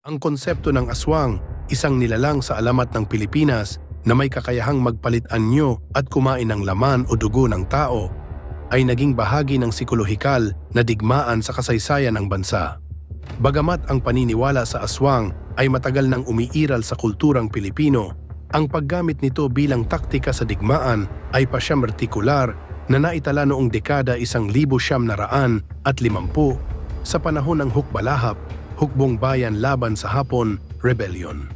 Ang konsepto ng aswang, isang nilalang sa alamat ng Pilipinas na may kakayahang magpalit anyo at kumain ng laman o dugo ng tao, ay naging bahagi ng psikolohikal na digmaan sa kasaysayan ng bansa. Bagamat ang paniniwala sa aswang ay matagal nang umiiral sa kulturang Pilipino, ang paggamit nito bilang taktika sa digmaan ay pasyam partikular na naitala noong dekada 1950 sa panahon ng Hukbalahap, Hukbong Bayan Laban sa Hapon, Rebellion.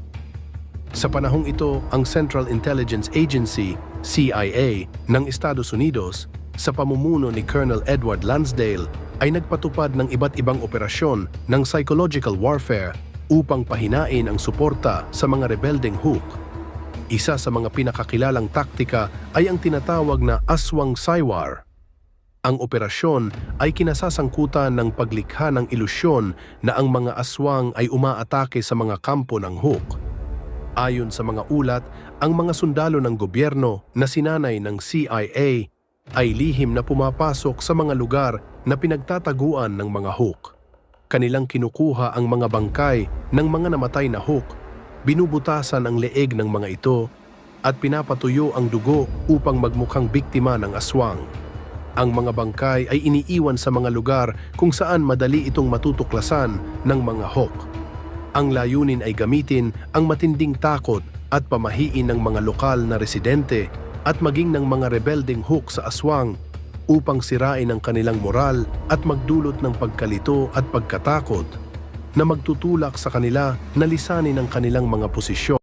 Sa panahong ito, ang Central Intelligence Agency, CIA, ng Estados Unidos, sa pamumuno ni Colonel Edward Lansdale, ay nagpatupad ng iba't ibang operasyon ng psychological warfare upang pahinain ang suporta sa mga rebeldeng Huk. Isa sa mga pinakakilalang taktika ay ang tinatawag na Aswang Saywar. Ang operasyon ay kinasasangkutan ng paglikha ng ilusyon na ang mga aswang ay umaatake sa mga kampo ng Huk. Ayon sa mga ulat, ang mga sundalo ng gobyerno na sinanay ng CIA ay lihim na pumapasok sa mga lugar na pinagtataguan ng mga Huk. Kanilang kinukuha ang mga bangkay ng mga namatay na Huk, binubutasan ang leeg ng mga ito at pinapatuyo ang dugo upang magmukhang biktima ng aswang. Ang mga bangkay ay iniiwan sa mga lugar kung saan madali itong matutuklasan ng mga Huk. Ang layunin ay gamitin ang matinding takot at pamahiin ng mga lokal na residente at maging ng mga rebeldeng Huk sa aswang upang sirain ang kanilang moral at magdulot ng pagkalito at pagkatakot na magtutulak sa kanila na lisanin ang kanilang mga posisyon.